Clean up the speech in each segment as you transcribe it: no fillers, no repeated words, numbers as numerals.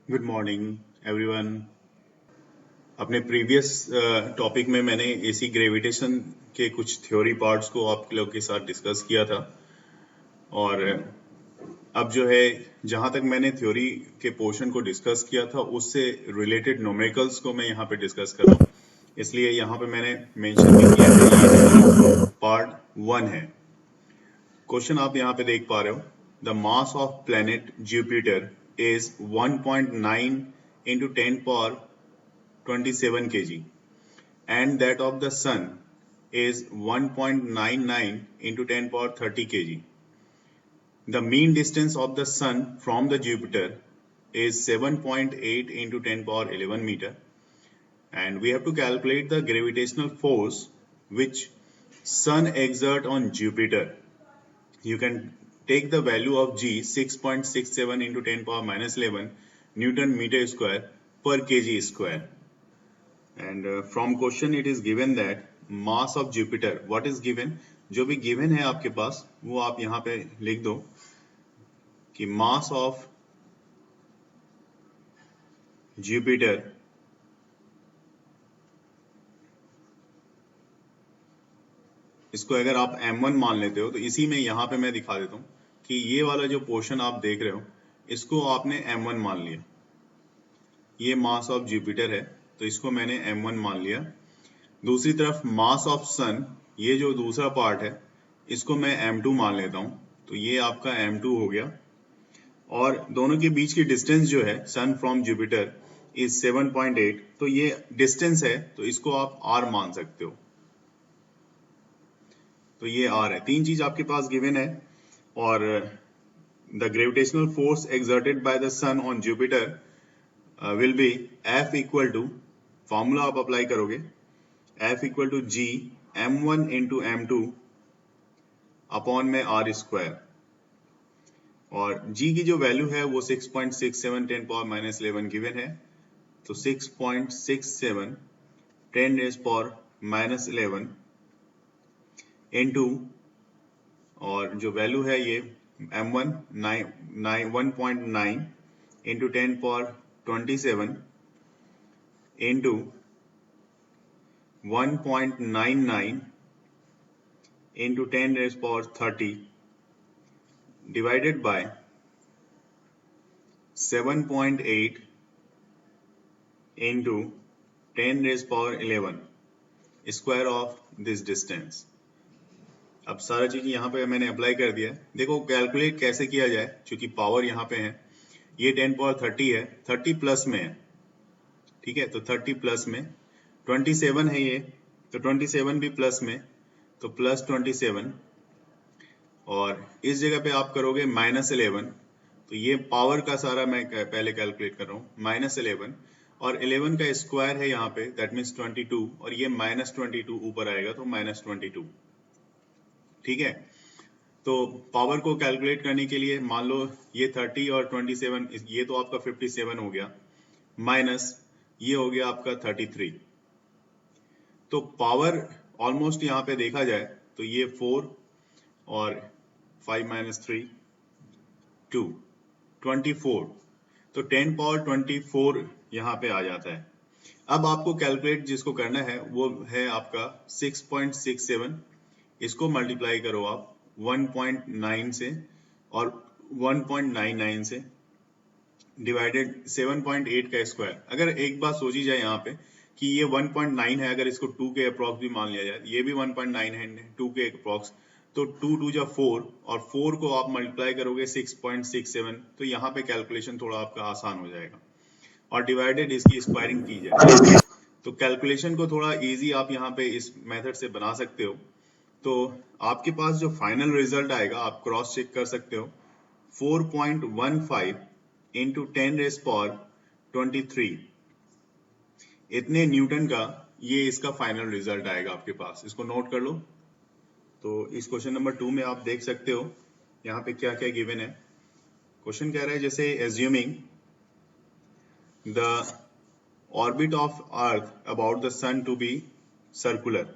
Good morning everyone. अपने previous topic में मैंने एसी ग्रेविटेशन के कुछ थ्योरी पार्ट्स को आप लोग के साथ डिस्कस किया था और अब जो है जहां तक मैंने थ्योरी के पोर्शन को डिस्कस किया था उससे रिलेटेड न्यूमेरिकल्स को मैं यहाँ पे डिस्कस कर रहा हूँ। इसलिए यहाँ पे मैंने मेंशन भी किया है ये हमारा पार्ट 1 है। क्वेश्चन आप यहाँ पे देख पा रहे हो, the mass of planet Jupiter is 1.9 into 10 power 27 kg and that of the sun is 1.99 into 10 power 30 kg. The mean distance of the sun from the Jupiter is 7.8 into 10 power 11 meter, and we have to calculate the gravitational force which sun exert on Jupiter. You can take the value of G 6.67 into 10 power minus 11 Newton meter square per kg square. And from question it is given that mass of Jupiter, what is given, जो भी given है आपके पास वो आप यहाँ पे लिख दो कि mass of Jupiter इसको अगर आप m1 मान लेते हो तो इसी में यहाँ पे मैं दिखा देता हूँ कि ये वाला जो पोर्शन आप देख रहे हो इसको आपने m1 मान लिया। ये मास ऑफ जुपिटर है तो इसको मैंने m1 मान लिया। दूसरी तरफ मास ऑफ सन, ये जो दूसरा पार्ट है इसको मैं m2 मान लेता हूं, तो ये आपका m2 हो गया। और दोनों के बीच की डिस्टेंस जो है सन फ्रॉम जुपिटर इज 7.8, तो ये डिस्टेंस है तो इसको आप r मान सकते हो, तो ये r है। तीन चीज आपके पास गिवन है और the gravitational force exerted by the sun on Jupiter will be F equal to, formula आप अप्लाई करोगे F equal to G m1 into m2 upon में r स्क्वायर, और G की जो वैल्यू है वो 6.67 10 पावर माइनस 11 गिवन है, तो 6.67 10 रेज पावर माइनस 11 इंटू, और जो वैल्यू है ये m1 1.9 into 10 power 27 into 1.99 into 10 raised power 30 divided by 7.8 into 10 raised power 11 square of this distance। अब सारा चीज यहाँ पे मैंने अप्लाई कर दिया है। देखो कैलकुलेट कैसे किया जाए, क्योंकि पावर यहाँ पे है, ये 10 पावर 30 है, 30 प्लस में है, ठीक है, तो 30 प्लस में 27 है ये, तो 27 भी प्लस में, तो प्लस 27, और इस जगह पे आप करोगे माइनस 11, तो ये पावर का सारा मैं पहले कैलकुलेट कर रहा हूँ, माइनस 11 और 11 का स्क्वायर है यहाँ पे, दैट मीन्स 22, और ये माइनस 22 ऊपर आएगा तो माइनस 22, ठीक है। तो पावर को कैलकुलेट करने के लिए मान लो ये 30 और 27, ये तो आपका 57 हो गया, माइनस ये हो गया आपका 33, तो पावर ऑलमोस्ट यहाँ पे देखा जाए तो ये 4 और 5 माइनस 3 2 24, तो 10 पावर 24 यहाँ पे आ जाता है। अब आपको कैलकुलेट जिसको करना है वो है आपका 6.67, इसको मल्टीप्लाई करो आप 1.9 से और 1.99 से, डिवाइडेड 7.8 का स्क्वायर। अगर एक बात सोची जाए यहाँ पे कि ये 1.9 है, अगर इसको 2 के अप्रॉक्स भी मान लिया जाए, ये भी 1.9 है 2 के अप्रॉक्स, तो 2 2 जा 4 और 4 को आप मल्टीप्लाई करोगे 6.67, तो यहाँ पे कैलकुलेशन थोड़ा आपका आसान हो जाएगा, और डिवाइडेड इसकी स्क्वायरिंग की जाए तो कैलकुलेशन को थोड़ा इजी आप यहाँ पे इस मेथड से बना सकते हो। तो आपके पास जो फाइनल रिजल्ट आएगा आप क्रॉस चेक कर सकते हो, 4.15 इंटू 10 रेज पावर 23, इतने न्यूटन का ये इसका फाइनल रिजल्ट आएगा आपके पास, इसको नोट कर लो। तो इस क्वेश्चन नंबर 2 में आप देख सकते हो यहाँ पे क्या क्या गिवन है। क्वेश्चन कह रहा है जैसे assuming the orbit of earth about the sun to be circular,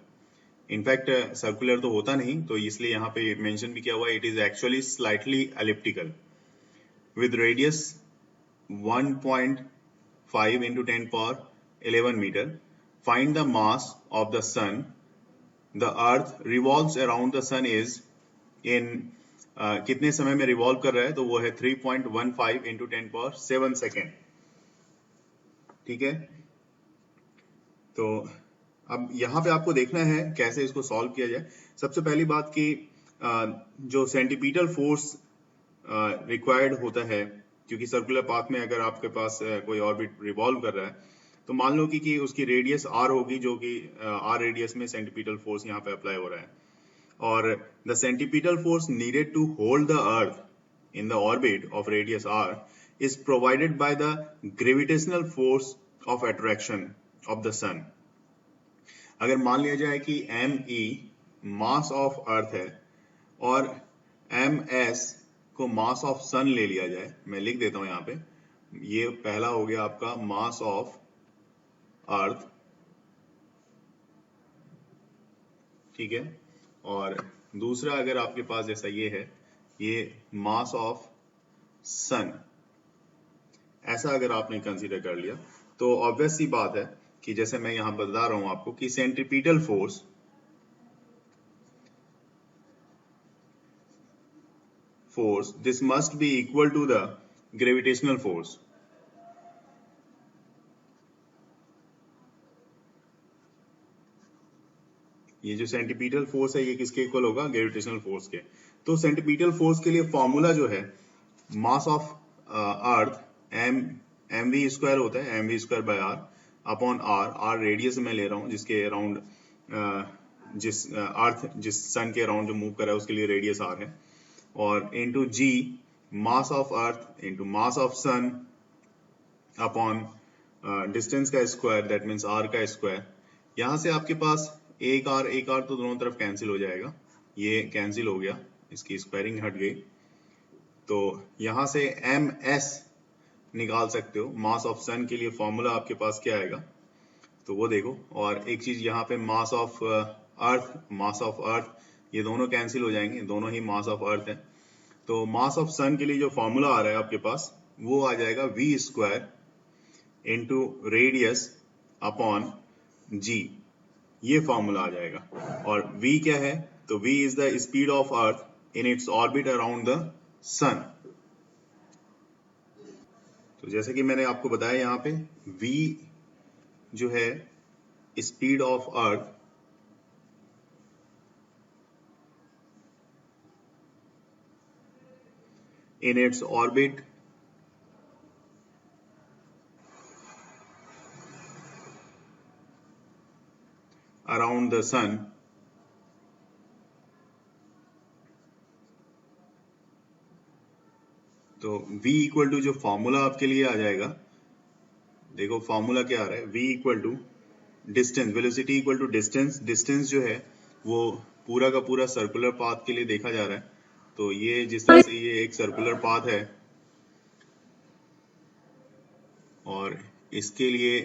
in fact circular तो होता नहीं, तो इसलिए यहाँ पे मेंशन भी किया हुआ है, it is actually slightly elliptical with radius 1.5 into 10 power 11 meter. Find the mass of the sun. The earth revolves around the sun is in कितने समय में रिवॉल्व कर रहा है, तो वो है 3.15 into 10 power 7 सेकेंड। ठीक है, तो अब यहाँ पे आपको देखना है कैसे इसको सॉल्व किया जाए। सबसे पहली बात कि जो सेंटीपीटल फोर्स रिक्वायर्ड होता है, क्योंकि सर्कुलर पाथ में अगर आपके पास कोई ऑर्बिट रिवॉल्व कर रहा है, तो मान लो कि उसकी रेडियस r होगी, जो कि r रेडियस में सेंटीपीटल फोर्स यहाँ पे अप्लाई हो रहा है, और the centripetal force needed to hold the earth in the orbit of radius r is provided by the gravitational force of attraction of the sun। अगर मान लिया जाए कि me मास ऑफ अर्थ है और ms को मास ऑफ सन ले लिया जाए, मैं लिख देता हूं यहाँ पे, ये पहला हो गया आपका मास ऑफ अर्थ, ठीक है, और दूसरा अगर आपके पास जैसा ये है, ये मास ऑफ सन, ऐसा अगर आपने कंसीडर कर लिया, तो ऑब्वियस सी बात है कि जैसे मैं यहां बता रहा हूं आपको कि centripetal force this must be equal to the gravitational force. ये जो सेंट्रीपिटल फोर्स है, ये किसके इक्वल होगा? ग्रेविटेशनल फोर्स के। तो सेंट्रीपिटल फोर्स के लिए फॉर्मूला जो है, mass of earth M V square होता है, M V square by R upon R. R radius में ले रहा हूं, जिसके अराउंड जिस अर्थ जिस सन के अराउंड जो मूव कर रहा है उसके लिए रेडियस आर है, और into G mass of earth into mass of sun upon distance का स्क्वायर, दैट मीन्स आर का स्क्वायर। यहां से आपके पास एक आर तो दोनों तरफ कैंसिल हो जाएगा, ये कैंसिल हो गया, इसकी स्क्वायरिंग हट गई, तो यहां से एम एस निकाल सकते हो। मास ऑफ सन के लिए फॉर्मूला आपके पास क्या आएगा, तो वो देखो। और एक चीज यहाँ पे मास ऑफ अर्थ, ये दोनों कैंसिल हो जाएंगे, दोनों ही मास ऑफ अर्थ है। तो मास ऑफ सन के लिए जो फॉर्मूला आ रहा है आपके पास, वो आ जाएगा V square into radius upon G, ये फॉर्मूला आ जाएगा। और v क्या है, तो v is the speed of earth in its orbit around the sun. तो जैसे कि मैंने आपको बताया, यहाँ पे v जो है speed of earth in its orbit around the sun, तो v इक्वल टू जो फॉर्मूला आपके लिए आ जाएगा, देखो फॉर्मूला क्या आ रहा है, v equal to distance, velocity equal to distance. Distance जो है वो पूरा का पूरा सर्कुलर पाथ के लिए देखा जा रहा है, तो ये जिस तरह से ये एक सर्कुलर पाथ है, और इसके लिए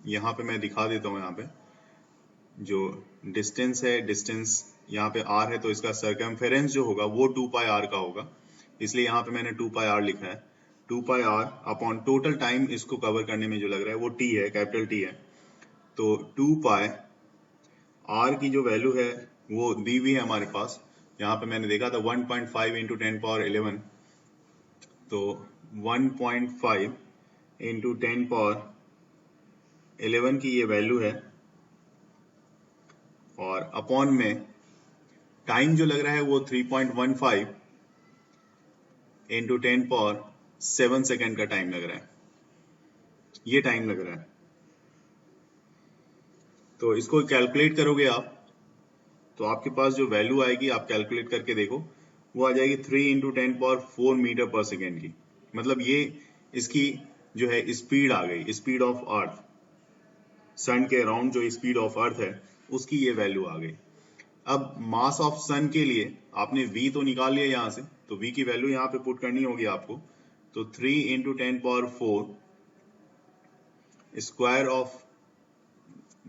यहाँ पे मैं दिखा देता हूँ, यहाँ पे जो डिस्टेंस है, डिस्टेंस यहाँ पे r है, तो इसका सर्कमफेरेंस जो होगा वो 2 पाई r का होगा, इसलिए यहाँ पे मैंने 2 पाई r लिखा है। 2 पाई r अपॉन टोटल टाइम इसको कवर करने में जो लग रहा है वो t है, कैपिटल T है, तो 2 पाई r की जो वैल्यू है वो दी हुई है हमारे पास। यहाँ पे मैंने देखा था 1.5 इंटू 10 पावर 11, तो 1.5 इंटू 10 पावर 11 की ये वैल्यू है, और अपॉन में टाइम जो लग रहा है वो 3.15 इंटू 10 पावर 7 सेकेंड का टाइम लग रहा है, ये टाइम लग रहा है। तो इसको कैलकुलेट करोगे आप, तो आपके पास जो वैल्यू आएगी, आप कैलकुलेट करके देखो, वो आ जाएगी 3 इंटू 10 पावर 4 मीटर पर सेकेंड की। मतलब ये इसकी जो है स्पीड आ गई, स्पीड ऑफ अर्थ, सन के अराउंड जो स्पीड ऑफ अर्थ है उसकी ये वैल्यू आ गई। अब मास ऑफ सन के लिए आपने v तो निकाल लिया यहाँ से, तो v की वैल्यू यहाँ पे पुट करनी होगी आपको, तो 3 into 10 power 4 square of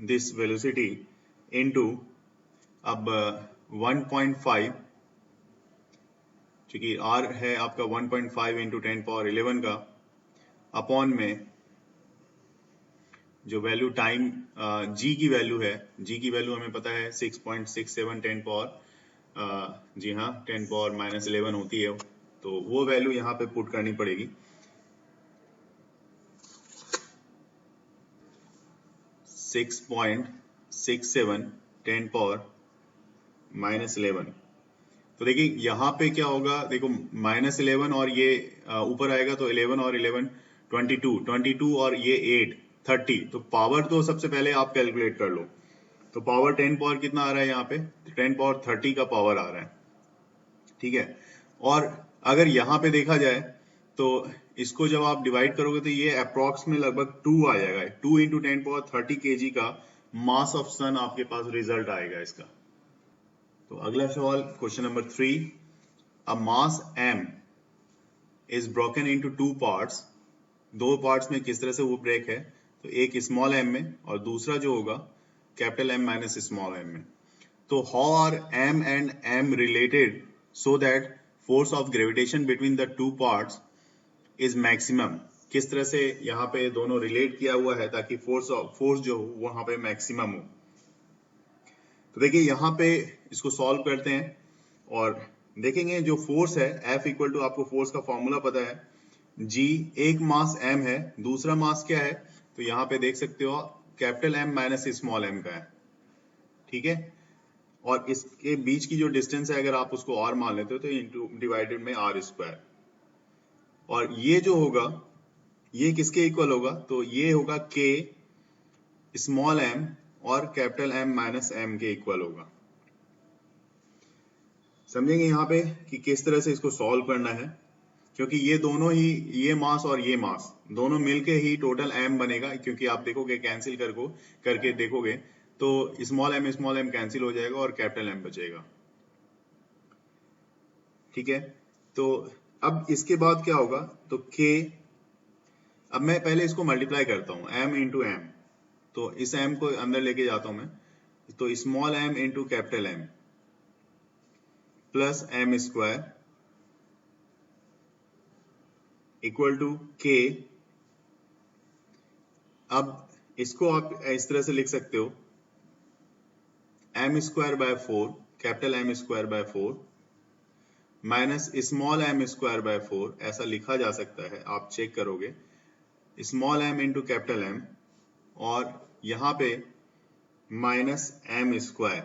this velocity into अब 1.5, चूंकि r है आपका 1.5 इंटू 10 पावर 11 का, अपॉन में जो वैल्यू टाइम जी की वैल्यू है, जी की वैल्यू हमें पता है 6.67 10 पावर जी हाँ 10 पावर -11 होती है, तो वो वैल्यू यहाँ पे पुट करनी पड़ेगी। 6.67 10 पावर -11। तो देखिए यहाँ पे क्या होगा, देखो -11 और ये ऊपर आएगा तो 11 और 11 22 और ये 8 30। तो पावर तो सबसे पहले आप कैलकुलेट कर लो, तो पावर 10 पावर कितना आ रहा है यहाँ पे, 10 पावर 30 का पावर आ रहा है, ठीक है। और अगर यहाँ पे देखा जाए तो इसको जब आप डिवाइड करोगे तो ये अप्रॉक्स में लगभग 2 आ जाएगा, 2 × 10 पावर 30 kg का मास ऑफ सन आपके पास रिजल्ट आएगा इसका। तो अगला सवाल question number 3, a mass m is broken into 2 parts. दो पार्ट्स में किस तरह से वो ब्रेक है, तो एक स्मॉल m में और दूसरा जो होगा capital M minus small m में। तो how are m and m related so that force of gravitation between the two parts is maximum. किस तरह से यहाँ पे दोनों रिलेट किया हुआ है ताकि फोर्स जो हो वहां पे मैक्सिमम हो। तो देखिए यहाँ पे इसको सॉल्व करते हैं और देखेंगे जो फोर्स है F इक्वल टू, आपको फोर्स का फॉर्मूला पता है, G एक मास M है, दूसरा मास क्या है, तो यहाँ पे देख सकते हो capital M minus small m का है, ठीक है। और इसके बीच की जो डिस्टेंस है अगर आप उसको r मान लेते हो तो इंटू डिवाइडेड में r²। और ये जो होगा ये किसके इक्वल होगा, तो ये होगा K स्मॉल m और कैपिटल M माइनस m के इक्वल होगा। समझेंगे यहाँ पे कि किस तरह से इसको सॉल्व करना है, क्योंकि ये दोनों ही, ये मास और ये मास दोनों मिलके ही टोटल m बनेगा। क्योंकि आप देखोगे कैंसिल करके देखोगे तो स्मॉल m कैंसिल हो जाएगा और कैपिटल M बचेगा, ठीक है। तो अब इसके बाद क्या होगा, तो K, अब मैं पहले इसको मल्टीप्लाई करता हूँ m इंटू m, तो इस m को अंदर लेके जाता हूं मैं, तो small m into capital M plus m² equal to K। अब इसको आप इस तरह से लिख सकते हो m²/4 capital M²/4 minus small m²/4, ऐसा लिखा जा सकता है, आप चेक करोगे small m into capital M और यहाँ पे माइनस m²।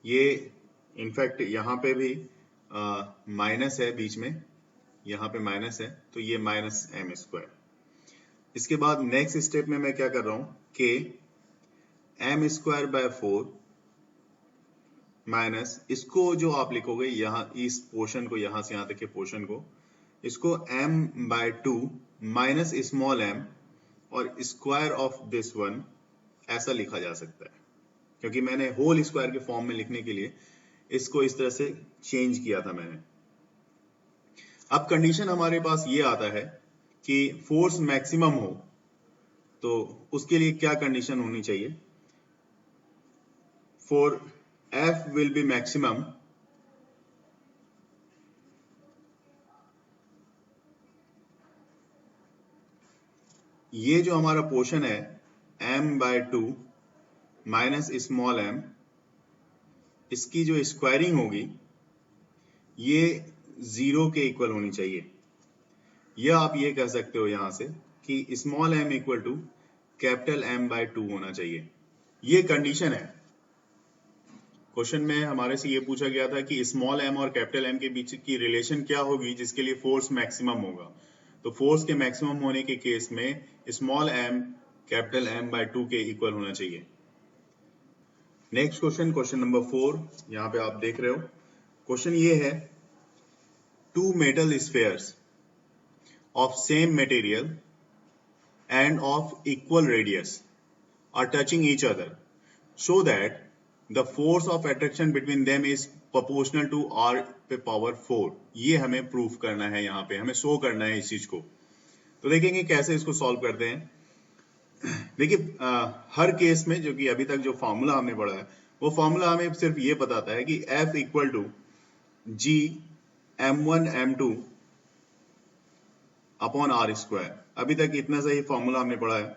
ये इनफैक्ट यहाँ पे भी माइनस है बीच में, यहाँ पे माइनस है तो ये माइनस m²। इसके बाद नेक्स्ट स्टेप में मैं क्या कर रहा हूं, कि m²/4 माइनस इसको जो आप लिखोगे यहाँ इस पोर्शन को, यहां से यहां तक के पोर्शन को, इसको m/2 माइनस स्मॉल m और स्क्वायर ऑफ दिस वन, ऐसा लिखा जा सकता है। क्योंकि मैंने होल स्क्वायर के फॉर्म में लिखने के लिए इसको इस तरह से चेंज किया था मैंने। अब कंडीशन हमारे पास ये आता है कि फोर्स मैक्सिमम हो, तो उसके लिए क्या कंडीशन होनी चाहिए, for F will be maximum ये जो हमारा पोर्शन है m/2 माइनस स्मॉल m, इसकी जो स्क्वायरिंग होगी ये 0 के इक्वल होनी चाहिए। या आप ये कह सकते हो यहां से कि small m equal to capital M/2 होना चाहिए। ये कंडीशन है। क्वेश्चन में हमारे से ये पूछा गया था कि स्मॉल m और कैपिटल M के बीच की रिलेशन क्या होगी जिसके लिए फोर्स मैक्सिमम होगा। तो फोर्स के मैक्सिमम होने के केस में स्मॉल m कैपिटल M/2 के इक्वल होना चाहिए। नेक्स्ट क्वेश्चन, क्वेश्चन नंबर 4, यहाँ पे आप देख रहे हो। क्वेश्चन ये है, two metal spheres of same material and of equal radius are touching each other so that the force of attraction between them is proportional to r पे power 4। ये हमें प्रूफ करना है, यहाँ पे हमें शो करना है इस चीज को। तो देखेंगे कैसे इसको सॉल्व करते हैं। देखिए हर केस में जो कि अभी तक जो फॉर्मूला हमने पढ़ा है वो फॉर्मूला हमें सिर्फ ये बताता है कि F equal to G m1 m2 upon R square. अभी तक इतना सही फॉर्मूला हमने पढ़ा है।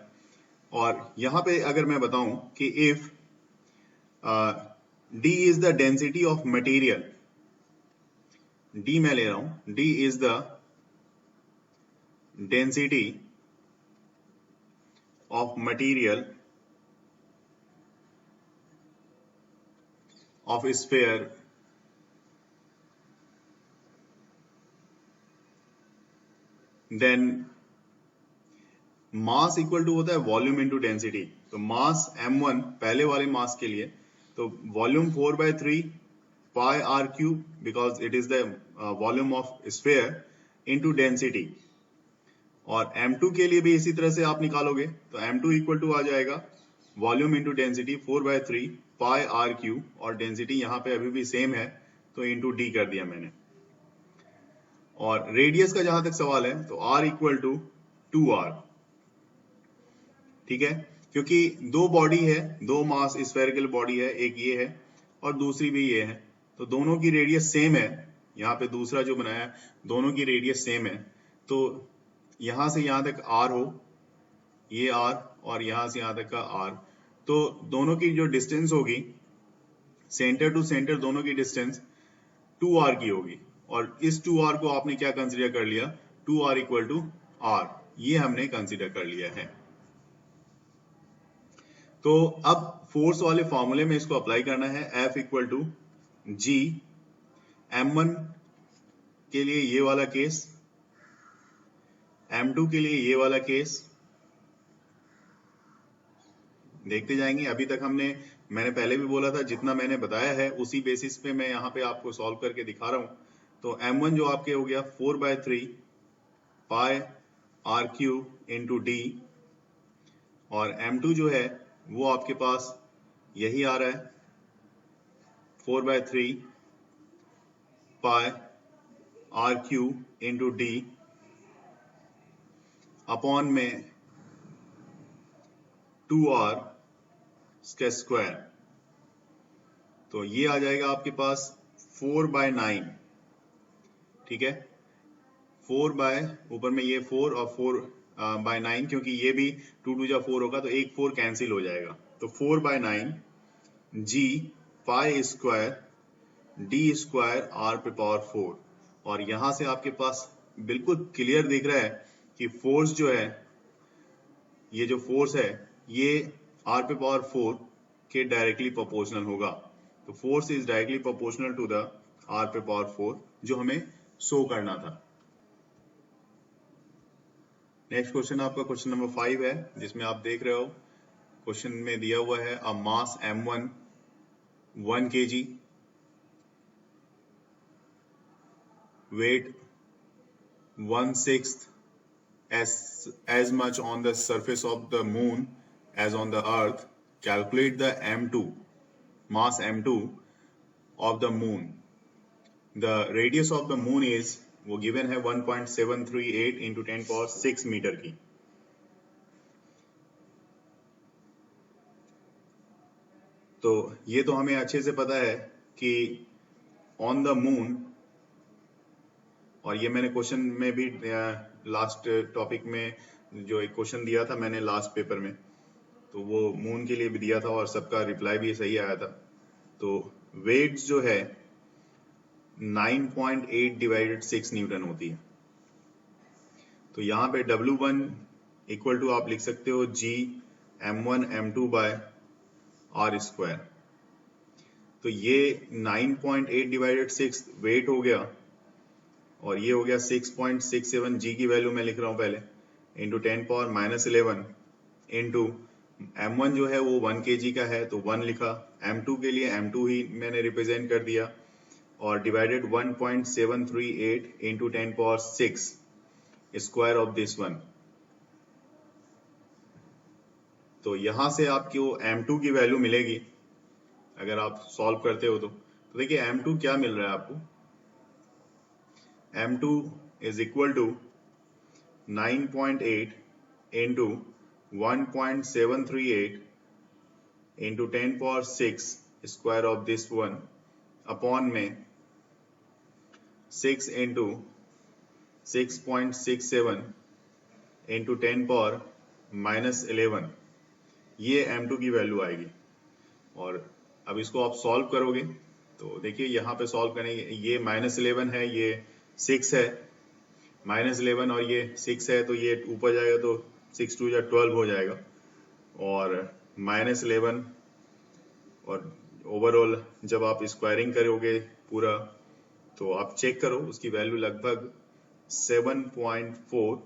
और यहां पे अगर मैं बताऊं कि if D is the density of material, D मैं ले रहा हूं, D is the density of material of sphere then mass equal to होता है वॉल्यूम इनटू डेंसिटी। तो मास m1 पहले वाले मास के लिए, तो volume 4/3 pi R cube, because it is the volume of sphere, into density. और m2 के लिए भी इसी तरह से आप निकालोगे, तो m2 इक्वल टू आ जाएगा volume into density 4/3 pi R cube, और डेंसिटी यहाँ पे अभी भी सेम है तो इनटू डी कर दिया मैंने। और रेडियस का जहां तक सवाल है तो r इक्वल टू 2r, ठीक है, क्योंकि दो बॉडी है, दो मास स्फेरिकल बॉडी है, एक ये है और दूसरी भी ये है, तो दोनों की रेडियस सेम है। यहाँ पे दूसरा जो बनाया है दोनों की रेडियस सेम है, तो यहां से यहां तक r हो, ये r, और यहां से यहां तक का r, तो दोनों की जो डिस्टेंस होगी सेंटर टू सेंटर, दोनों की डिस्टेंस 2r की होगी। और इस 2r को आपने क्या कंसीडर कर लिया, 2r इक्वल टू r, ये हमने कंसीडर कर लिया है। तो अब फोर्स वाले फॉर्मूले में इसको अप्लाई करना है। F equal to ji, m1 के लिए ये वाला केस, m2 के लिए ये वाला केस, देखते जाएंगे। अभी तक मैंने पहले भी बोला था, जितना मैंने बताया है उसी बेसिस पे मैं यहाँ पे आपको सॉल्व करके दिखा रहा हूँ। तो m1 जो आपके हो गया 4/3 pi R cube into D, और m2 जो है वो आपके पास यही आ रहा है 4/3 pi R cube into D upon में 2r का स्क्वायर। तो ये आ जाएगा आपके पास 4/9, ठीक है, 4 बाय ऊपर में ये 4 और 4/9, क्योंकि ये भी 2 2 जा 4 होगा तो एक 4 कैंसिल हो जाएगा, तो 4/9 G pi square D square r पे पावर 4। और यहां से आपके पास बिल्कुल क्लियर दिख रहा है कि फोर्स जो है, ये जो फोर्स है ये r पे पावर 4 के डायरेक्टली प्रोपोर्शनल होगा। तो force is directly proportional to the r पे पावर 4, जो हमें शो करना था। नेक्स्ट क्वेश्चन आपका क्वेश्चन नंबर 5 है, जिसमें आप देख रहे हो क्वेश्चन में दिया हुआ है अ मास m1 1 kg, weight 1/6 as much on the surface of the moon as on the earth. Calculate the m2, mass m2 of the moon. The radius of the moon is, वो given है 1.738 into 10 power 6 metre की। तो ये तो हमें अच्छे से पता है कि ऑन द मून, और ये मैंने क्वेश्चन में भी लास्ट टॉपिक में जो एक क्वेश्चन दिया था मैंने लास्ट पेपर में, तो वो मून के लिए भी दिया था और सबका रिप्लाई भी सही आया था। तो वेट जो है 9.8 डिवाइडेड 6 न्यूटन होती है। तो यहाँ पे W1 इक्वल टू आप लिख सकते हो जी m1 m2 bye are square. तो ये 9.8 डिवाइडेड 6 वेट हो गया, और ये हो गया 6.67 जी की वैल्यू मैं लिख रहा हूँ पहले, इंटू 10 पावर -11 इंटू m1 जो है वो 1 kg का है तो 1 लिखा, m2 के लिए m2 ही मैंने रिप्रेजेंट कर दिया, और divided 1.738 into 10 power 6 square of this one. तो यहां से आपको m2 की वैल्यू मिलेगी अगर आप सॉल्व करते हो। तो देखिए m2 क्या मिल रहा है आपको, m2 is equal to 9.8 into 1.738 into 10 power 6 square of this one upon में 6 इंटू 6.67 इंटू 10 पावर -11, ये m2 की वैल्यू आएगी। और अब इसको आप सॉल्व करोगे तो देखिए यहाँ पे सॉल्व करेंगे, ये -11 है, ये 6 है, -11 और ये 6 है, तो ये ऊपर जाएगा तो 6 2 या 12 हो जाएगा, और -11 और ओवरऑल जब आप स्क्वायरिंग करोगे पूरा तो आप चेक करो, उसकी वैल्यू लगभग 7.4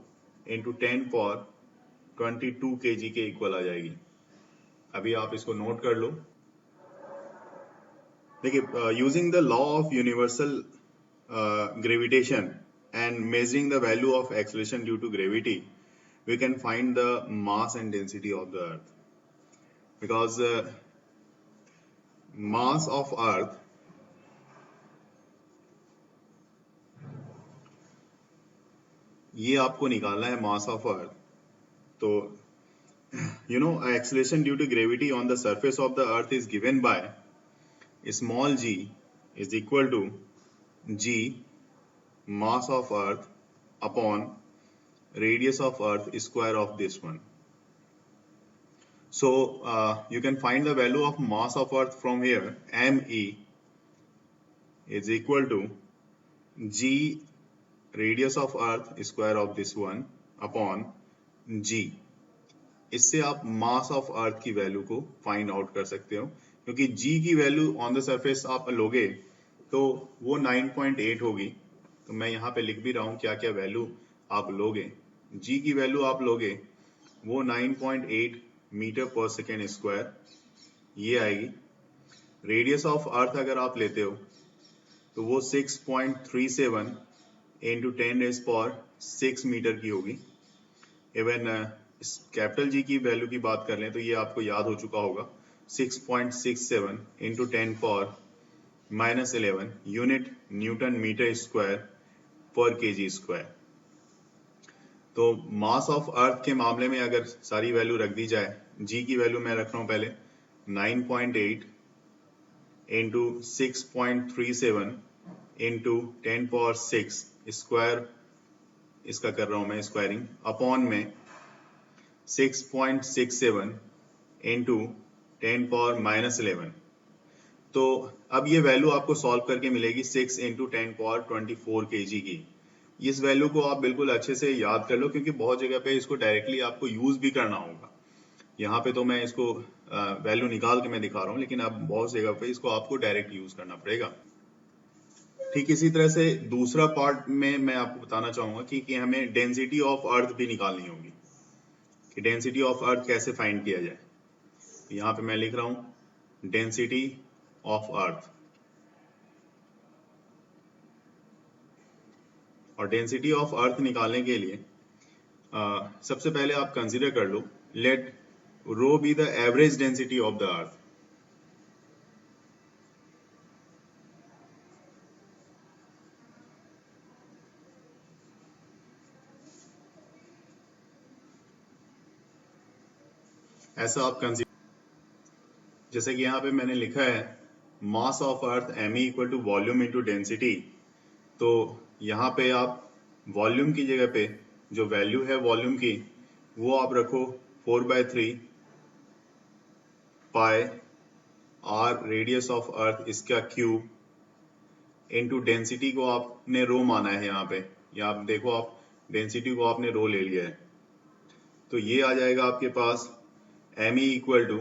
इंटू 10 पावर 22 kg के इक्वल आ जाएगी। अभी आप इसको नोट कर लो। देखिए, using the law of universal gravitation and measuring the value of acceleration due to gravity, we can find the mass and density of the earth, because mass of earth ये आपको निकालना है, mass of earth। तो acceleration due to gravity on the surface of the earth is given by small g is equal to g mass of earth upon radius of earth square of this one. So you can find the value of mass of earth from here. me is equal to g radius of earth square of this one upon g। इससे आप मास of earth की value को find out कर सकते हो, क्योंकि g की value on the surface आप लोगे तो वो 9.8 होगी। तो मैं यहाँ पे लिख भी रहा हूँ क्या क्या वैल्यू आप लोगे। g की वैल्यू आप लोगे वो 9.8 मीटर पर सेकेंड स्क्वायर ये आएगी। रेडियस ऑफ अर्थ अगर आप लेते हो तो वो 6.37 इंटू 10⁻6 मीटर की होगी। इवन कैपिटल जी की वैल्यू की बात कर लें तो ये आपको याद हो चुका होगा, 6.67 into 10⁻11 unit newton metre square पर केजी स्क्वायर। तो मास ऑफ अर्थ के मामले में अगर सारी वैल्यू रख दी जाए, जी की वैल्यू मैं रख रहा हूं पहले 9.8 इंटू 6.37 इंटू 10⁻6 स्क्वायर, इसका कर रहा हूं मैं स्क्वायरिंग, अपॉन में 6.67 इंटू 10⁻11। तो अब ये वैल्यू आपको सॉल्व करके मिलेगी 6 इंटू 10⁻24 kg की। इस वैल्यू को आप बिल्कुल अच्छे से याद कर लो, क्योंकि बहुत जगह पे इसको डायरेक्टली आपको यूज भी करना होगा। यहाँ पे तो मैं इसको वैल्यू निकाल के मैं दिखा रहा हूँ, लेकिन अब बहुत जगह पे इसको आपको डायरेक्ट यूज करना पड़ेगा। ठीक इसी तरह से दूसरा पार्ट में मैं आपको बताना चाहूंगा कि हमें डेंसिटी ऑफ अर्थ भी निकालनी होगी, कि डेंसिटी ऑफ अर्थ कैसे फाइंड किया जाए। यहाँ पे मैं लिख रहा हूं डेंसिटी ऑफ अर्थ, और डेंसिटी ऑफ अर्थ निकालने के लिए सबसे पहले आप कंसीडर कर लो, let rho be the average density of the earth. ऐसा आप कंसीडर, जैसे कि यहाँ पे मैंने लिखा है mass of earth M equal to volume into density. तो यहाँ पे आप वॉल्यूम की जगह पे जो वैल्यू है वॉल्यूम की वो आप रखो 4/3 पाई आर रेडियस ऑफ अर्थ इसका क्यूब इंटू डेंसिटी को आपने रो माना है यहाँ पे, या आप देखो आप डेंसिटी को आपने रो ले लिया है। तो ये आ जाएगा आपके पास M equal to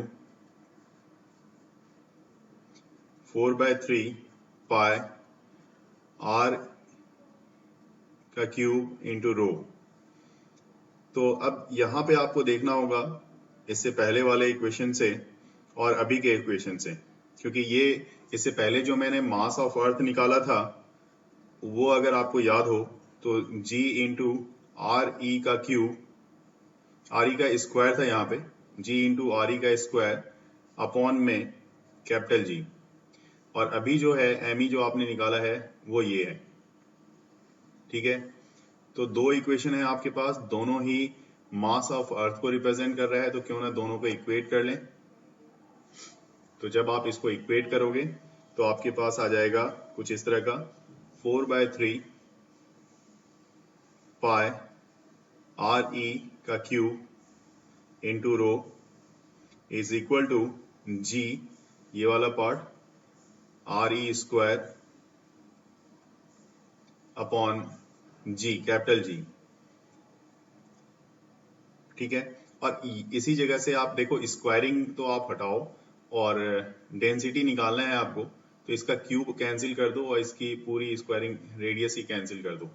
4/3 pi R का क्यूब इंटू रो। तो अब यहाँ पे आपको देखना होगा इससे पहले वाले इक्वेशन से और अभी के इक्वेशन से, क्योंकि ये इससे पहले जो मैंने मास ऑफ अर्थ निकाला था वो अगर आपको याद हो तो g इंटू आर ई का क्यूब, आर ई का स्क्वायर था यहाँ पे, g इंटू आर ई का स्क्वायर अपॉन में कैपिटल जी, और अभी जो है एम ई जो आपने निकाला है वो ये है। ठीक है, तो दो इक्वेशन है आपके पास, दोनों ही मास ऑफ अर्थ को रिप्रेजेंट कर रहा है, तो क्यों ना दोनों को इक्वेट कर लें। तो जब आप इसको इक्वेट करोगे तो आपके पास आ जाएगा कुछ इस तरह का 4/3 पाई आर ई का cube into rho is equal to G, ये वाला part, R E square upon G, capital G. ठीक है, और इसी जगह से आप देखो स्क्वायरिंग तो आप हटाओ और डेंसिटी निकालना है आपको, तो इसका क्यूब कैंसिल कर दो और इसकी पूरी स्क्वायरिंग रेडियस ही कैंसिल कर दो।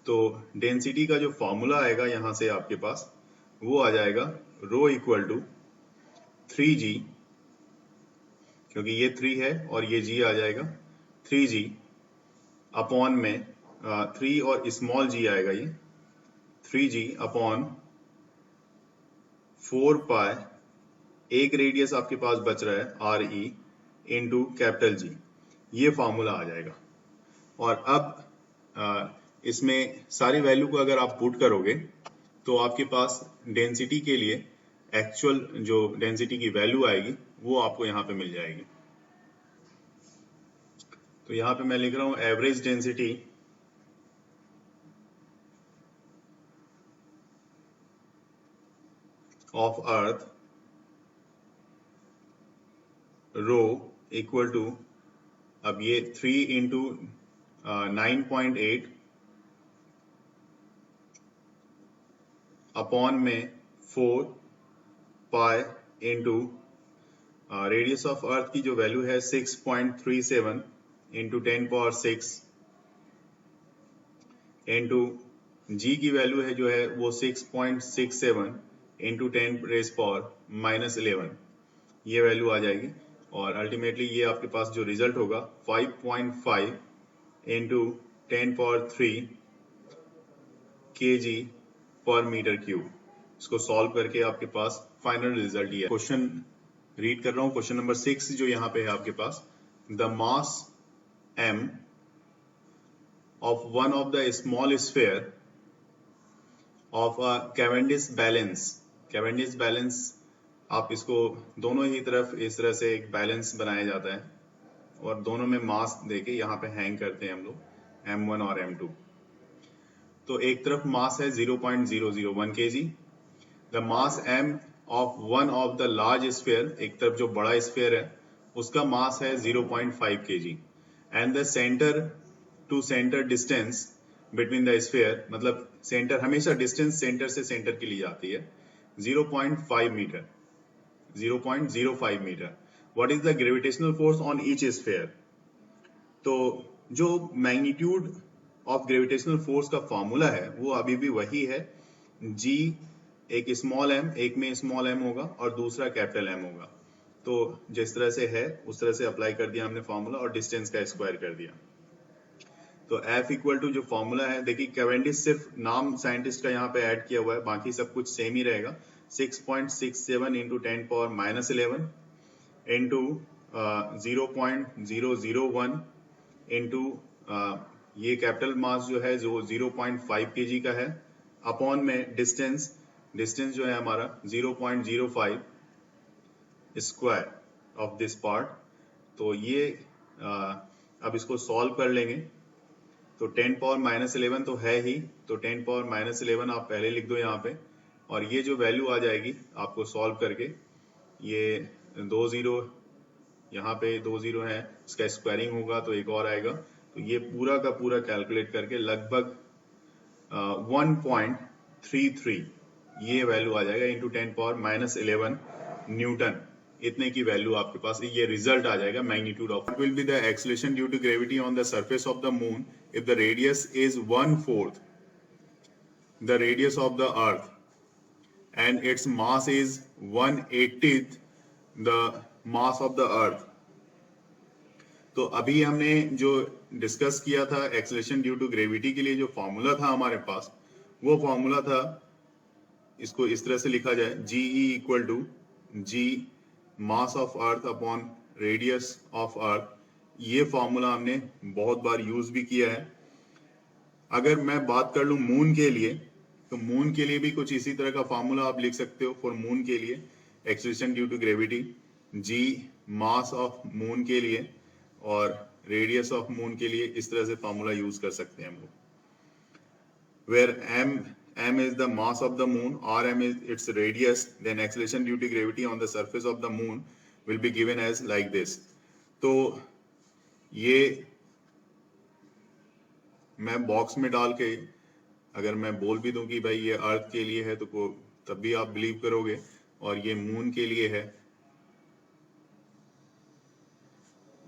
तो डेंसिटी का जो फॉर्मूला आएगा यहाँ से आपके पास वो आ जाएगा रो इक्वल टू 3g, क्योंकि ये 3 है और ये g आ जाएगा 3g अपॉन में 3 और स्मॉल g आएगा, ये 3g अपॉन 4 पाई, एक रेडियस आपके पास बच रहा है R E into capital G, ये फॉर्मूला आ जाएगा। और अब इसमें सारी वैल्यू को अगर आप पुट करोगे तो आपके पास डेंसिटी के लिए एक्चुअल जो डेंसिटी की वैल्यू आएगी वो आपको यहाँ पे मिल जाएगी। तो यहाँ पे मैं लिख रहा हूँ average density of earth rho equal to, अब ये 3 इंटू 9.8 अपॉन में 4 pi into radius of earth की जो वैल्यू है 6.37 इंटू 10 पावर 6 इंटू जी की वैल्यू है जो है वो 6.67 इंटू 10 रेज पावर -11, ये वैल्यू आ जाएगी। और अल्टीमेटली ये आपके पास जो रिजल्ट होगा 5.5 इंटू 10 पावर 3 kg पर मीटर क्यूब। इसको सॉल्व करके आपके पास फाइनल रिजल्ट ये है। क्वेश्चन रीड कर रहा हूँ, क्वेश्चन नंबर 6 जो यहाँ पे है आपके पास, the mass m of one of the small sphere of a Cavendish balance, Cavendish balance आप इसको दोनों ही तरफ इस तरह से एक बैलेंस बनाया जाता है और दोनों में मास देके यहाँ पे हैंग करते हैं हम लोग m1 और m2। तो एक तरफ मास है 0.001 kg, the mass m of one of the large sphere, एक तरफ जो बड़ा स्फीयर है उसका मास है 0.5 kg, and the centre to centre distance between the sphere, मतलब सेंटर हमेशा डिस्टेंस सेंटर से सेंटर की ली जाती है 0.5 metre, 0.05 metre. What is the gravitational force on each sphere? तो जो मैग्नीट्यूड ऑफ ग्रेविटेशनल फोर्स का फॉर्मूला है वो अभी भी वही है, g एक स्मॉल m, एक में स्मॉल m होगा और दूसरा कैपिटल M होगा। तो जिस तरह से है उस तरह से अप्लाई कर दिया हमने फॉर्मूला और डिस्टेंस का स्क्वायर कर दिया। तो F इक्वल टू जो फॉर्मूला है, देखिए कैवेंडिश सिर्फ नाम साइंटिस्ट का यहाँ पे ऐड किया हुआ है, बाकी सब कुछ सेम ही रहेगा। 6.67 इंटू 10 पावर -11 इंटू 0.001 इंटू ये कैपिटल मास जो है जो 0.5 kg का है, अपॉन में डिस्टेंस, डिस्टेंस जो है हमारा 0.05 स्क्वायर ऑफ दिस पार्ट। तो ये अब इसको सॉल्व कर लेंगे। तो 10 पावर -11 तो है ही, तो 10 पावर -11 आप पहले लिख दो यहाँ पे, और ये जो वैल्यू आ जाएगी आपको सॉल्व करके, ये 2 0 यहाँ पे 2 0 है, इसका स्क्वायरिंग होगा तो एक और आएगा। तो ये पूरा का पूरा कैलकुलेट करके लगभग 1.33 ये वैल्यू आ जाएगा इंटू 10 पावर -11 न्यूटन, इतने की वैल्यू आपके पास ये रिजल्ट आ जाएगा magnitude of. Will be the acceleration due to gravity on the surface of the moon if the radius is 1/4 the radius of the earth and its mass is 1/80th the mass of the earth। तो अभी हमने जो discuss किया था acceleration due to gravity के लिए, जो formula था हमारे पास, वो फॉर्मूला था, इसको इस तरह से लिखा जाए, GE equal to G mass of earth upon radius of earth. ये फॉर्मूला हमने बहुत बार यूज भी किया है। अगर मैं बात कर लूं मून के लिए, तो मून के लिए भी कुछ इसी तरह का फॉर्मूला आप लिख सकते हो फॉर मून के लिए, acceleration due to gravity, G mass of moon के लिए और रेडियस ऑफ मून के लिए, इस तरह से फॉर्मूला यूज कर सकते हैं हम लोग। where m is the mass of the moon, rm is its radius, then acceleration due to gravity on the surface of the moon will be given as like this. तो ये मैं box में डाल के अगर मैं बोल भी दूं कि भाई ये अर्थ के लिए है तो तब भी आप बिलीव करोगे, और ये मून के लिए है,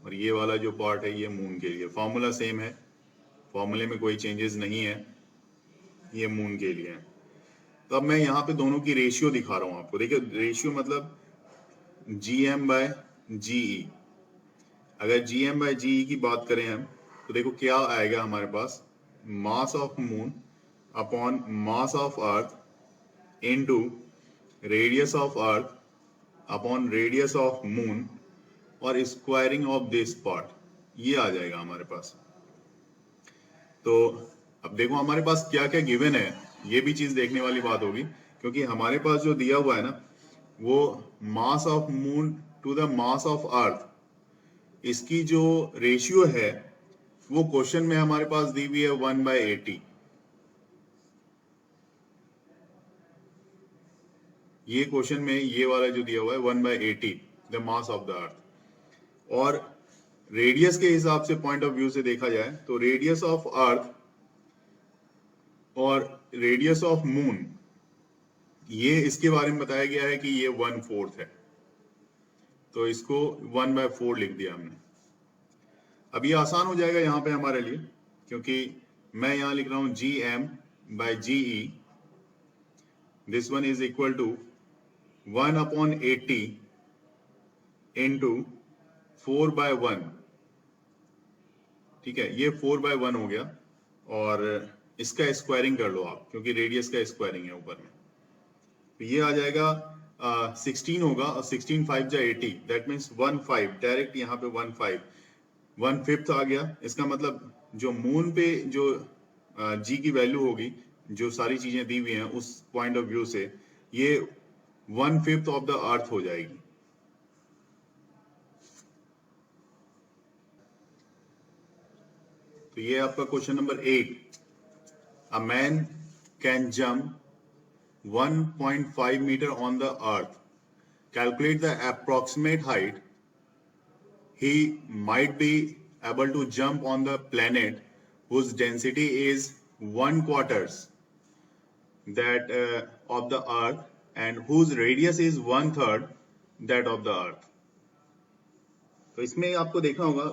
और ये वाला जो पार्ट है ये मून के लिए. फॉर्मूला सेम है, फॉर्मूले में कोई चेंजेस नहीं है, ये मून के लिए है. तो अब मैं यहाँ पे दोनों की रेशियो दिखा रहा हूँ आपको. देखिए रेशियो मतलब GM by GE. अगर GM by GE की बात करें हम तो देखो क्या आएगा हमारे पास, mass of moon upon mass of earth into radius of earth upon radius of moon और स्क्वायरिंग ऑफ दिस पार्ट, ये आ जाएगा हमारे पास. तो अब देखो हमारे पास क्या क्या गिवन है, ये भी चीज देखने वाली बात होगी, क्योंकि हमारे पास जो दिया हुआ है ना वो mass of moon to the mass of earth, इसकी जो रेशियो है वो क्वेश्चन में हमारे पास दी हुई है 1/80. ये क्वेश्चन में ये वाला जो दिया हुआ है 1/80 द मास ऑफ द अर्थ. और रेडियस के हिसाब से पॉइंट ऑफ व्यू से देखा जाए तो रेडियस ऑफ अर्थ और रेडियस ऑफ मून, ये इसके बारे में बताया गया है कि ये 1/4 है, तो इसको 1/4 लिख दिया हमने. अब ये आसान हो जाएगा यहाँ पे हमारे लिए, क्योंकि मैं यहाँ लिख रहा हूं GM by GE. This one is equal to 1/80 into 4/1. ठीक है, ये 4/1 हो गया, और इसका स्क्वायरिंग कर लो आप, क्योंकि रेडियस का स्क्वायरिंग है ऊपर में. तो ये आ जाएगा 16 होगा, और 16 5 जा 80, दैट मीन्स 1/5. डायरेक्ट यहाँ पे 1/5, 1/5 आ गया. इसका मतलब जो मून पे जो G की वैल्यू होगी, जो सारी चीजें दी हुई हैं उस पॉइंट ऑफ व्यू से, ये 1/5 ऑफ द अर्थ हो जाएगी. तो ये आपका question number 8. A man can jump 1.5 meter on the earth. Calculate the approximate height he might be able to jump on the planet whose density is 1/4 that of the earth and whose radius is 1/3 that of the earth. तो इसमें आपको देखना होगा,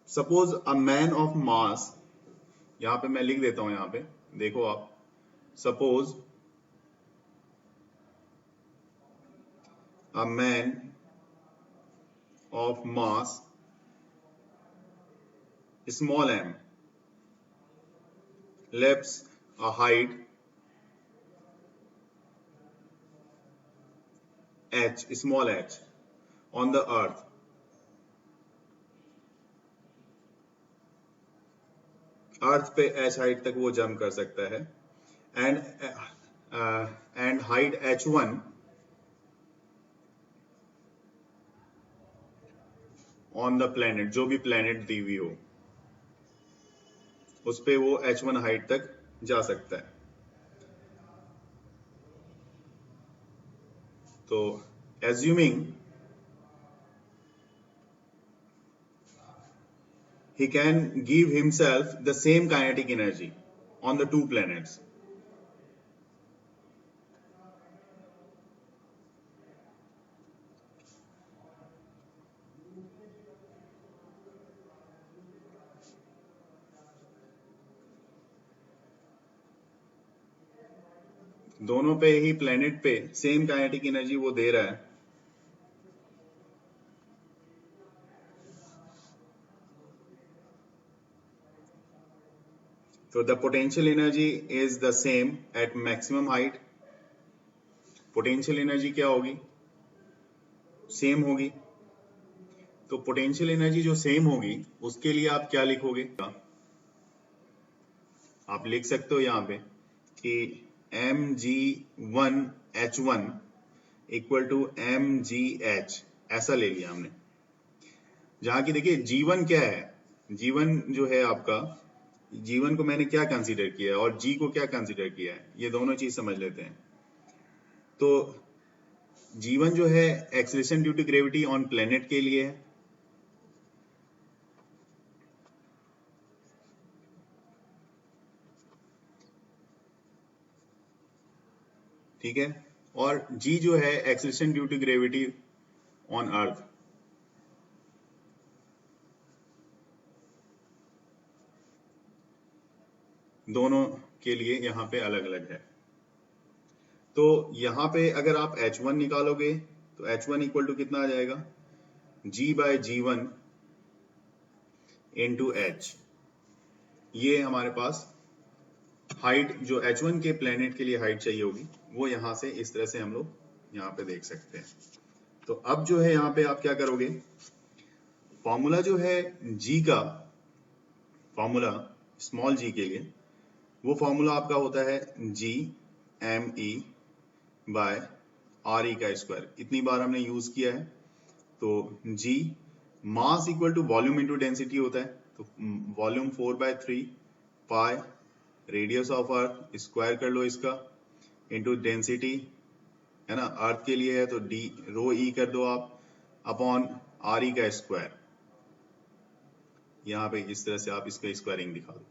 suppose a man of mass, यहां पे मैं लिख देता हूं, यहां पे देखो आप, suppose a man of mass small m leaps a height h, small h on the earth. अर्थ पे h हाइट तक वो जंप कर सकता है, and height h1 on the planet, जो भी प्लेनेट दी हुई हो उस पे वो h1 हाइट तक जा सकता है. तो assuming he can give himself the same kinetic energy on the two planets. दोनों पे ही प्लेनेट पे सेम काइनेटिक एनर्जी वो दे रहा है. So the potential energy is the same at maximum height. Potential energy क्या होगी? सेम होगी. तो पोटेंशियल एनर्जी जो सेम होगी उसके लिए आप क्या लिखोगे? आप लिख सकते हो यहाँ पे कि mg1h1 इक्वल टू mgh, ऐसा ले लिया हमने. जहां की देखिए G1 क्या है? G1 जो है आपका G1 को मैंने क्या कंसीडर किया है और G को क्या कंसीडर किया है, ये दोनों चीज समझ लेते हैं। तो G1 जो है acceleration due to gravity on planet के लिए है, ठीक है, और G जो है acceleration due to gravity on earth. दोनों के लिए यहाँ पे अलग अलग है। तो यहाँ पे अगर आप H1 निकालोगे तो H1 इक्वल टू कितना आ जाएगा, G by G1 into H। ये हमारे पास हाइट जो H1 के प्लेनेट के लिए हाइट चाहिए होगी, वो यहाँ से इस तरह से हम लोग यहाँ पे देख सकते हैं। तो अब जो है यहाँ पे आप क्या करोगे, फॉर्मूला जो है G का, फॉर्मूला स्मॉल g के लिए, वो फॉर्मूला आपका होता है G m e by R E का स्क्वायर। इतनी बार हमने यूज किया है। तो G mass equal to volume into density होता है, तो volume 4/3 pi radius of earth square कर लो इसका इंटू डेंसिटी, है ना, अर्थ के लिए है तो डी रो ई कर दो आप अपॉन आर ई का स्क्वायर। यहाँ पे इस तरह से आप इसका स्क्वायरिंग दिखा दो,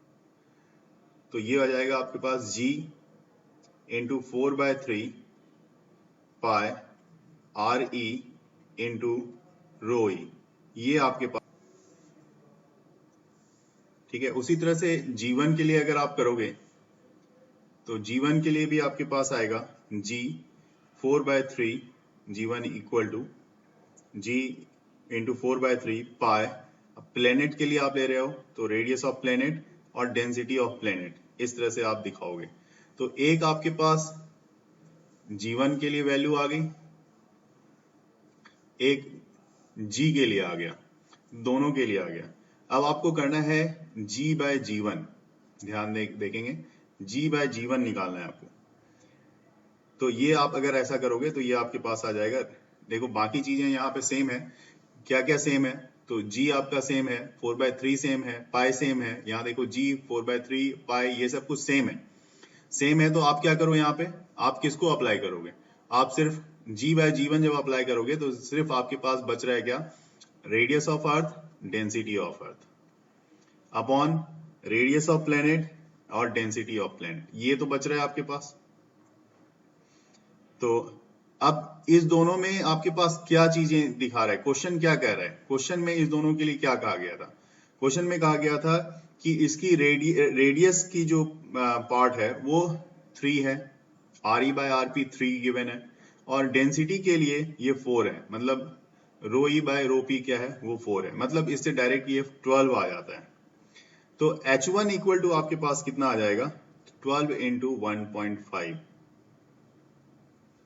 तो ये आ जाएगा आपके पास G into 4/3 pi R E into rho ई, ये आपके पास, ठीक है। उसी तरह से G1 के लिए अगर आप करोगे तो G1 के लिए भी आपके पास आएगा G 4/3 G1 equal to G into 4/3 pi, planet के लिए आप ले रहे हो तो रेडियस ऑफ प्लेनेट और डेंसिटी ऑफ प्लेनेट, इस तरह से आप दिखाओगे। तो एक आपके पास G1 के लिए वैल्यू आ गई, एक G के लिए आ गया, दोनों के लिए आ गया। अब आपको करना है G बाय G1, ध्यान देखेंगे G बाय G1 निकालना है आपको। तो ये आप अगर ऐसा करोगे तो ये आपके पास आ जाएगा। देखो बाकी चीजें यहाँ पे सेम है, क्या क्या सेम है, तो G आपका सेम है, 4/3 सेम है, पाई सेम है, यहाँ देखो G 4/3 पाई, ये सब कुछ सेम है। सेम है तो आप क्या करो, यहाँ पे आप किसको अप्लाई करोगे, आप सिर्फ G बाय G1 जब अप्लाई करोगे तो सिर्फ आपके पास बच रहा है क्या, radius of earth density of earth upon radius of planet और डेंसिटी ऑफ प्लेनेट, ये तो बच रहा है आपके पास। तो अब इस दोनों में आपके पास क्या चीजें दिखा रहा है, क्वेश्चन क्या कह रहा है, क्वेश्चन में इस दोनों के लिए क्या कहा गया था, क्वेश्चन में कहा गया था कि इसकी रेडियस की जो पार्ट है वो 3 है, R E bye R P 3 given है, और डेंसिटी के लिए ये 4 है, मतलब रो ई बाय रो पी क्या है वो 4 है, मतलब इससे डायरेक्ट ये 12 आ जाता है। तो H1 इक्वल टू आपके पास कितना आ जाएगा, 12 इंटू 1.5,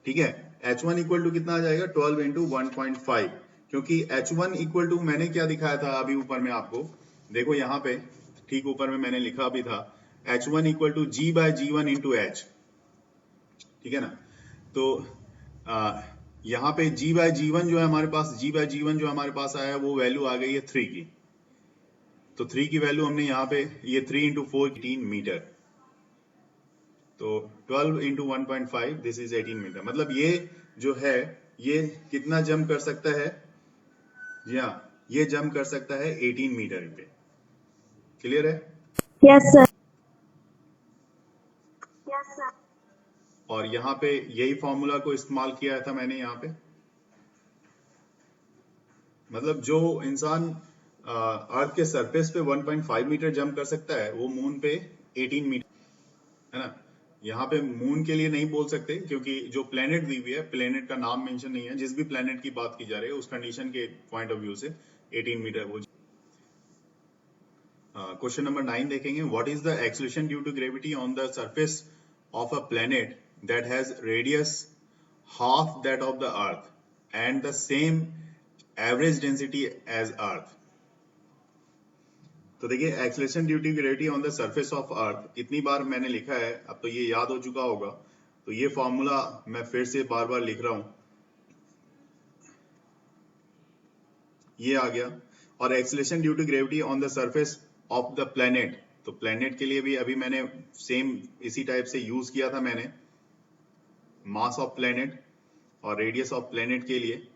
ठीक है। H1 इक्वल टू कितना आ जाएगा, 12 इंटू 1.5, क्योंकि H1 इक्वल टू मैंने क्या दिखाया था अभी ऊपर में आपको, देखो यहाँ पे ठीक ऊपर में मैंने लिखा भी था H1 equal to G by G1 into H, ठीक है ना। तो यहाँ पे G बाय G1 जो है हमारे पास, G बाय G1 जो हमारे पास आया है वो वैल्यू आ गई है 3 की, तो 3 की वैल्यू हमने यहाँ पे ये 3 इंटू 4 18 मीटर, तो 12 इंटू 1.5 दिस इज 18 मीटर, मतलब ये जो है ये कितना जंप कर सकता है, जी हाँ ये जंप कर सकता है 18 मीटर पे। क्लियर है? Yes sir. और यहाँ पे यही फॉर्मूला को इस्तेमाल किया था मैंने यहाँ पे, मतलब जो इंसान अर्थ के सरफेस पे 1.5 मीटर जंप कर सकता है वो मून पे 18 मीटर, है ना। यहाँ पे मून के लिए नहीं बोल सकते क्योंकि जो प्लेनेट दी हुई है, प्लेनेट का नाम मेंशन नहीं है, जिस भी प्लेनेट की बात की जा रही है उस कंडीशन के पॉइंट ऑफ व्यू से 18 मीटर वो। क्वेश्चन नंबर 9 देखेंगे, what is the acceleration due to gravity on the surface of a planet that has radius half that of the earth and the same average density as earth. तो देखिए acceleration due to gravity on the surface of earth, इतनी बार मैंने लिखा है, अब तो ये याद हो चुका होगा, तो ये फॉर्मूला मैं फिर से बार बार लिख रहा हूं, ये आ गया। और acceleration due to gravity on the surface of the planet, तो प्लेनेट के लिए भी अभी मैंने सेम इसी टाइप से यूज किया था मैंने, मास ऑफ प्लेनेट और रेडियस ऑफ प्लेनेट के लिए।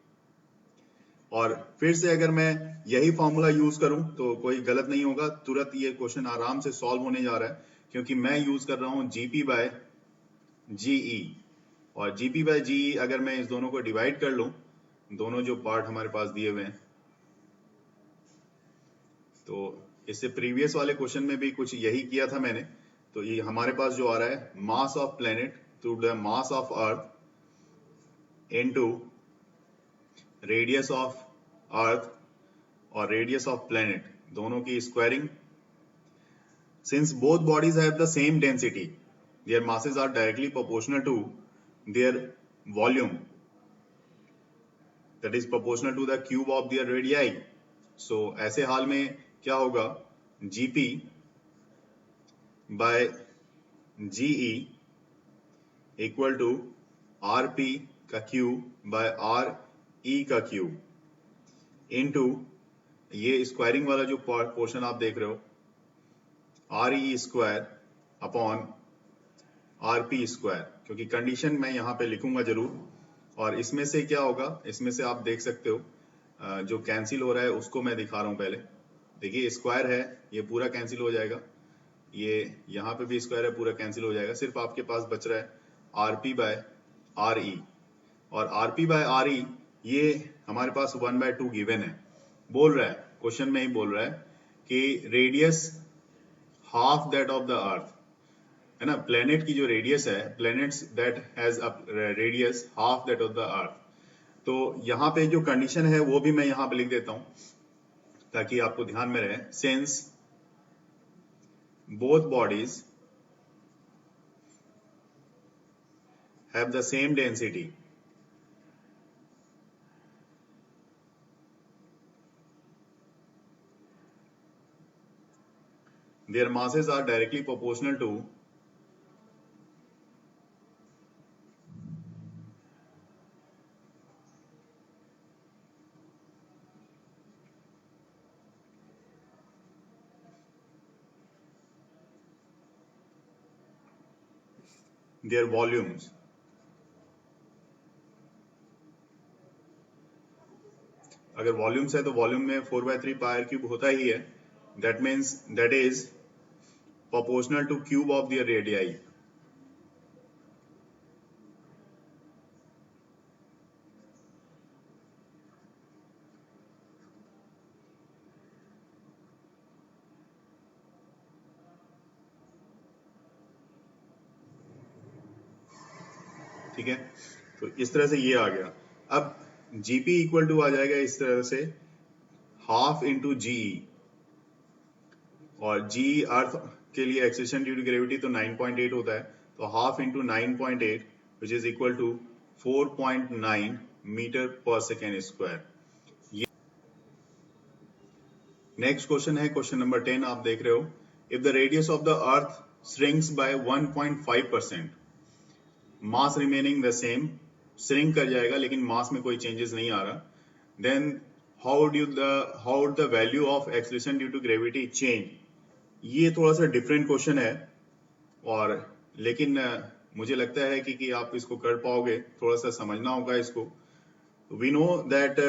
और फिर से अगर मैं यही फॉर्मूला यूज करूं तो कोई गलत नहीं होगा, तुरंत ये क्वेश्चन आराम से सॉल्व होने जा रहा है, क्योंकि मैं यूज कर रहा हूं जीपी बाय जीई। और जीपी बाय जीई अगर मैं इस दोनों को डिवाइड कर लूं, दोनों जो पार्ट हमारे पास दिए हुए हैं, तो इससे प्रीवियस वाले क्वेश्चन में भी कुछ यही किया था मैंने। तो ये हमारे पास जो आ रहा है, mass of planet to the mass of earth into radius of earth और रेडियस ऑफ प्लेनेट, दोनों की squaring. Since both bodies have the same density, their masses are directly proportional to their volume, that is proportional to the cube of their radii. So ऐसे हाल में क्या होगा, GP by GE equal to RP का cube by RE का cube into ये squaring वाला जो portion आप देख रहे हो, RE square upon RP square, क्योंकि कंडीशन मैं यहाँ पे लिखूंगा जरूर। और इसमें से क्या होगा, इसमें से आप देख सकते हो जो कैंसिल हो रहा है उसको मैं दिखा रहा हूँ पहले। देखिए स्क्वायर है, ये पूरा कैंसिल हो जाएगा, ये यहाँ पे भी स्क्वायर है, पूरा कैंसिल हो जाएगा, सिर्फ आपके पास बच रहा है RP बाय RE। और RP बाय RE ये हमारे पास 1/2 गिवन है, बोल रहा है क्वेश्चन में ही बोल रहा है कि radius half that of the अर्थ, है ना, प्लेनेट की जो रेडियस है, planets that has a radius half that of the अर्थ। तो यहाँ पे जो कंडीशन है वो भी मैं यहाँ पे लिख देता हूँ ताकि आपको ध्यान में रहे। Since both bodies have the same density, their masses are directly proportional to their volumes। अगर वॉल्यूम्स है तो वॉल्यूम में 4/3 पाई क्यूब होता ही है, that means that is proportional to cube of their radii. ठीक है, तो इस तरह से ये आ गया। अब जीपी इक्वल टू आ जाएगा इस तरह से हाफ इंटू जीई, और जी अर्थ के लिए एक्सेलेरेशन ड्यू टू ग्रेविटी तो 9.8 होता है, तो half into 9.8 which is equal to 4.9 metre पर सेकेंड स्क्वायर। नेक्स्ट क्वेश्चन है क्वेश्चन नंबर 10, आप देख रहे हो। If the radius of the earth shrinks by 1.5%, mass remaining the same, shrink कर जाएगा लेकिन मास में कोई चेंजेस नहीं आ रहा, then how would the value of acceleration due to gravity change. ये थोड़ा सा डिफरेंट क्वेश्चन है, और लेकिन मुझे लगता है कि आप इसको कर पाओगे, थोड़ा सा समझना होगा इसको। वी नो दैट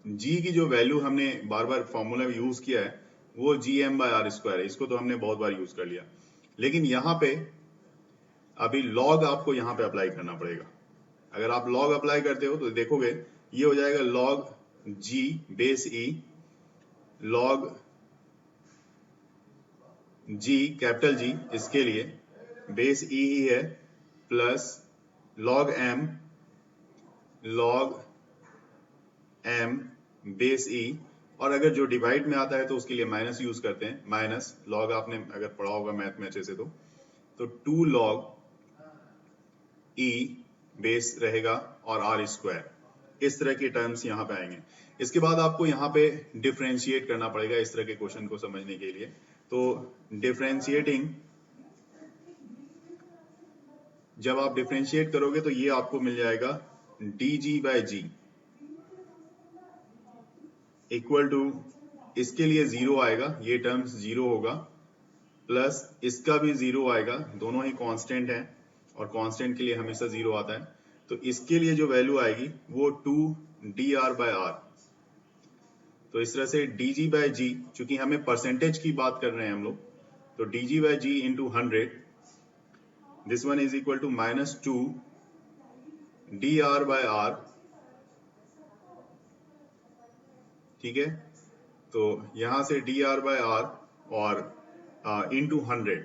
जी की जो वैल्यू हमने बार बार फॉर्मूला यूज किया है वो GM/R² है, इसको तो हमने बहुत बार यूज कर लिया। लेकिन यहाँ पे अभी लॉग आपको यहाँ पे अप्लाई करना पड़ेगा। अगर आप लॉग अप्लाई करते हो तो देखोगे ये हो जाएगा log G base E, log G capital G इसके लिए बेस E ही है, plus log M base E, और अगर जो डिवाइड में आता है तो उसके लिए माइनस यूज करते हैं, माइनस लॉग आपने अगर पढ़ा होगा मैथ में अच्छे से तो 2 लॉग E बेस रहेगा और R²। इस तरह के टर्म्स यहाँ पे आएंगे। इसके बाद आपको यहाँ पे डिफरेंशिएट करना पड़ेगा इस तरह के क्वेश्चन को समझने के लिए। तो डिफरेंशिएटिंग, जब आप डिफरेंशिएट करोगे तो ये आपको मिल जाएगा dG/G इक्वल टू, इसके लिए 0 आएगा, ये टर्म्स 0 होगा, प्लस इसका भी 0 आएगा, दोनों ही कांस्टेंट हैं और कांस्टेंट के लिए हमेशा 0 आता है। तो इसके लिए जो वैल्यू आएगी वो 2dr/r। तो इस तरह से dg/g, चूंकि हमें परसेंटेज की बात कर रहे हैं हम लोग, तो dg/g into 100, this one is equal to -2 dr/r। ठीक है, तो यहां से dr/r और इंटू 100,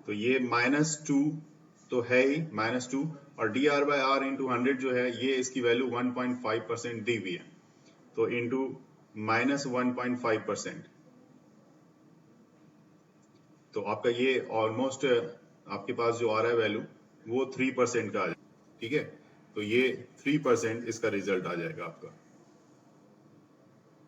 तो ये -2 तो है ही, -2, और dr/r इंटू 100 जो है ये इसकी वैल्यू 1.5% दी हुई है, तो इंटू -1.5%, तो आपका ये ऑलमोस्ट आपके पास जो आ रहा है वैल्यू वो 3% का आ जाएगा। ठीक है, तो ये 3% इसका रिजल्ट आ जाएगा आपका।